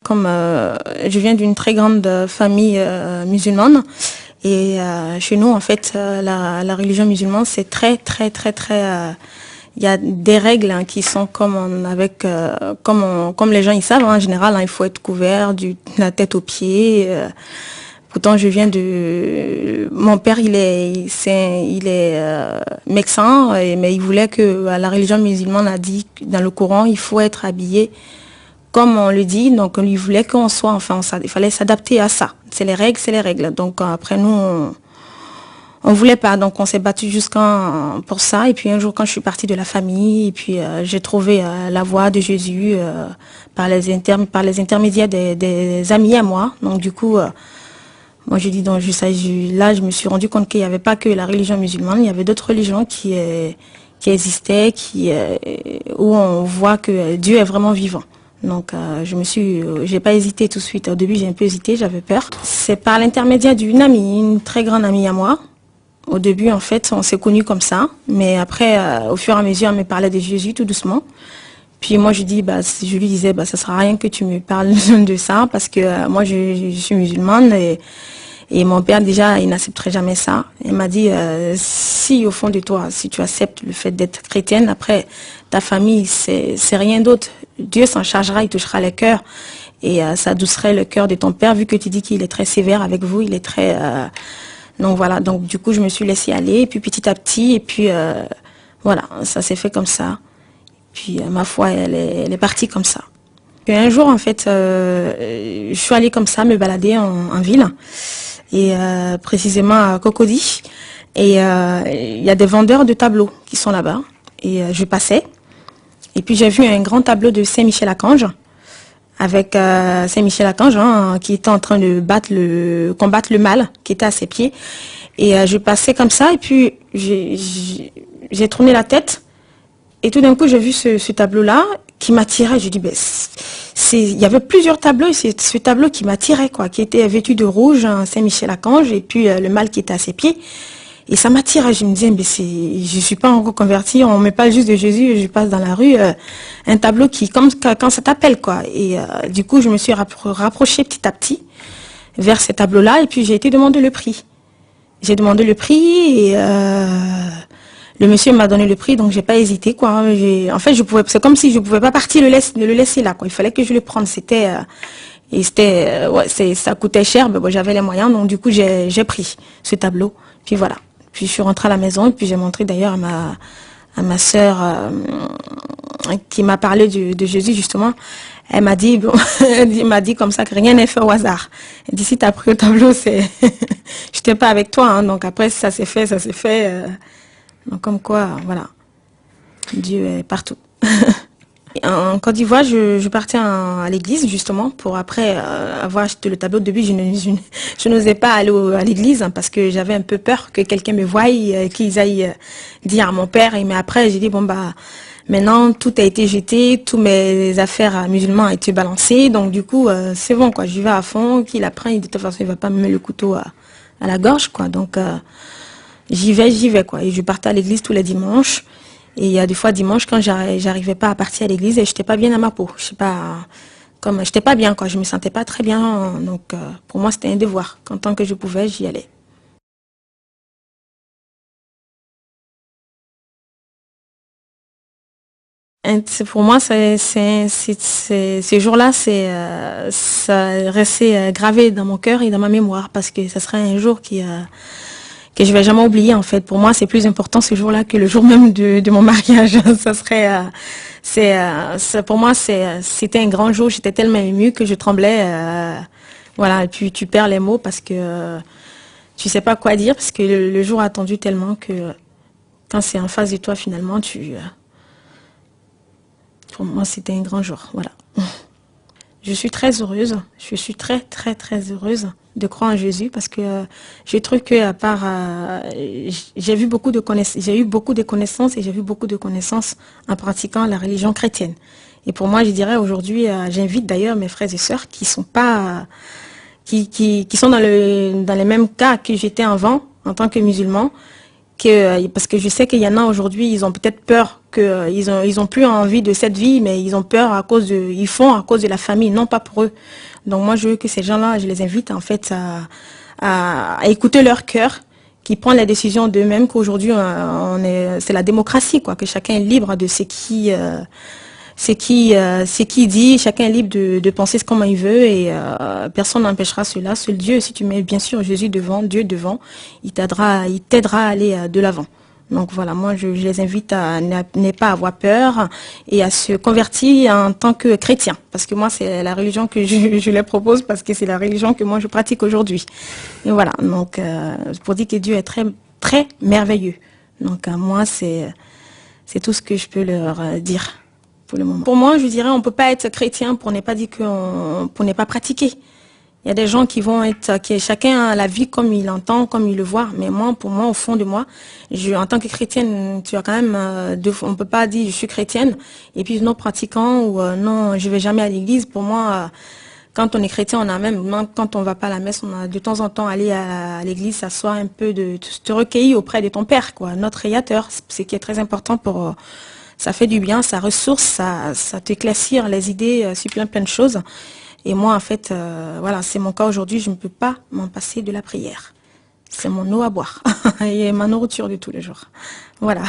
comme je viens d'une très grande famille musulmane. Et chez nous, en fait, la religion musulmane, c'est très. Il y a des règles hein, qui sont comme les gens ils savent. Hein, en général, hein, il faut être couvert de la tête aux pieds. Pourtant, mon père, il est médecin, mais il voulait que la religion musulmane a dit dans le Coran, il faut être habillé comme on le dit. Donc, il voulait qu'on soit, enfin, il fallait s'adapter à ça. C'est les règles, c'est les règles. Donc, après nous, on voulait pas. Donc, on s'est battu pour ça. Et puis, un jour, quand je suis partie de la famille, et puis j'ai trouvé la voie de Jésus par les intermédiaires des amis à moi. Donc, du coup. Moi, je dis donc, là, je me suis rendu compte qu'il n'y avait pas que la religion musulmane, il y avait d'autres religions qui existaient, où on voit que Dieu est vraiment vivant. Donc, j'ai pas hésité tout de suite. Au début, j'ai un peu hésité, j'avais peur. C'est par l'intermédiaire d'une amie, une très grande amie à moi. Au début, en fait, on s'est connus comme ça. Mais après, au fur et à mesure, elle me parlait de Jésus tout doucement. Puis moi, je lui disais, ça sert à rien que tu me parles de ça parce que moi, je suis musulmane et mon père, déjà, il n'accepterait jamais ça. Il m'a dit, si au fond de toi, si tu acceptes le fait d'être chrétienne, après, ta famille, c'est rien d'autre. Dieu s'en chargera, il touchera les cœurs et ça adoucerait le cœur de ton père vu que tu dis qu'il est très sévère avec vous, il est très... Donc voilà, donc du coup, je me suis laissée aller et puis petit à petit, et puis voilà, ça s'est fait comme ça. Puis ma foi, elle est partie comme ça. Et un jour, en fait, je suis allée comme ça me balader en ville, et précisément à Cocody. Et il y a des vendeurs de tableaux qui sont là-bas. Et je passais. Et puis j'ai vu un grand tableau de Saint-Michel-Archange, avec Saint-Michel-Archange hein, qui était en train de combattre le mal qui était à ses pieds. Et je passais comme ça, et puis j'ai tourné la tête. Et tout d'un coup, j'ai vu ce tableau-là qui m'attirait. Je dis, il y avait plusieurs tableaux, et c'est ce tableau qui m'attirait, quoi, qui était vêtu de rouge, hein, Saint-Michel-Archange, et puis le mâle qui était à ses pieds. Et ça m'attirait. Je me disais, je suis pas encore convertie, on met pas juste de Jésus, et je passe dans la rue, un tableau qui, comme quand ça t'appelle, quoi. Et du coup, je me suis rapprochée petit à petit vers ce tableau-là, et puis j'ai été demander le prix. J'ai demandé le prix, et le monsieur m'a donné le prix, donc j'ai pas hésité, quoi. En fait, c'est comme si je pouvais pas partir le laisser là, quoi. Il fallait que je le prenne. Ça coûtait cher, mais bon, j'avais les moyens, donc du coup, j'ai pris ce tableau. Puis voilà. Puis je suis rentrée à la maison, et puis j'ai montré d'ailleurs à ma sœur, qui m'a parlé de Jésus, justement. Elle m'a dit, elle m'a dit comme ça que rien n'est fait au hasard. Elle dit, si t'as pris le tableau, j'étais pas avec toi, hein. Donc après, ça s'est fait. Donc comme quoi, voilà, Dieu est partout. En Côte d'Ivoire, je partais à l'église justement pour après avoir acheté le tableau. Au début, je n'osais pas aller à l'église hein, parce que j'avais un peu peur que quelqu'un me voie et qu'ils aillent dire à mon père. Mais après, j'ai dit, maintenant, tout a été jeté, tous mes affaires musulmanes ont été balancées. Donc du coup, c'est bon, quoi, j'y vais à fond. Qu'il apprend, de toute façon, il va pas me mettre le couteau à la gorge, quoi. Donc... j'y vais, quoi. Et je partais à l'église tous les dimanches. Et il y a des fois, dimanche, quand j'arrivais pas à partir à l'église, et j'étais pas bien à ma peau. J'étais pas bien, quoi. Je me sentais pas très bien. Donc, pour moi, c'était un devoir. Qu'en tant que je pouvais, j'y allais. Pour moi, ces jours-là, ça restait gravé dans mon cœur et dans ma mémoire parce que ce serait un jour que je vais jamais oublier en fait. Pour moi, c'est plus important ce jour-là que le jour même de mon mariage. Ça serait, pour moi, c'était un grand jour. J'étais tellement émue que je tremblais. Voilà. Et puis tu perds les mots parce que tu sais pas quoi dire parce que le jour a attendu tellement que quand c'est en face de toi finalement, pour moi, c'était un grand jour. Voilà. Je suis très heureuse. Je suis très, très, très heureuse de croire en Jésus parce que je trouve que à part, j'ai eu beaucoup de connaissances et j'ai vu beaucoup de connaissances en pratiquant la religion chrétienne. Et pour moi, je dirais aujourd'hui, j'invite d'ailleurs mes frères et sœurs qui sont pas, qui sont dans les mêmes cas que j'étais avant en tant que musulman, parce que je sais qu'il y en a aujourd'hui, ils ont peut-être peur que ils ont plus envie de cette vie, mais ils ont peur ils font à cause de la famille, non pas pour eux. Donc moi, je veux que ces gens-là, je les invite en fait à écouter leur cœur, qui prennent les décisions d'eux-mêmes, qu'aujourd'hui c'est la démocratie, quoi, que chacun est libre de ce qui dit, chacun est libre de penser comment il veut et personne n'empêchera cela. Seul Dieu, si tu mets bien sûr Jésus devant, Dieu devant, il t'aidera à aller de l'avant. Donc voilà, moi je les invite à ne pas avoir peur et à se convertir en tant que chrétien. Parce que moi c'est la religion que je les propose parce que c'est la religion que moi je pratique aujourd'hui. Et voilà, donc pour dire que Dieu est très, très merveilleux. Donc moi c'est tout ce que je peux leur dire pour le moment. Pour moi, je dirais on peut pas être chrétien pour ne pas dire pour ne pas pratiquer. Il y a des gens qui vont être, qui chacun a la vie comme il l'entend, comme il le voit. Mais moi, pour moi, au fond de moi, en tant que chrétienne, tu as quand même, on peut pas dire je suis chrétienne et puis non pratiquant ou non, je vais jamais à l'église. Pour moi, quand on est chrétien, on a même quand on va pas à la messe, on a de temps en temps aller à l'église, s'asseoir un peu, de te recueillir auprès de ton Père, quoi, notre Créateur. Ce qui est très important ça fait du bien, ça ressource, ça t'éclaircit les idées sur plein de choses. Et moi, en fait, voilà, c'est mon cas aujourd'hui, je ne peux pas m'en passer de la prière. C'est mon eau à boire et ma nourriture de tous les jours. Voilà.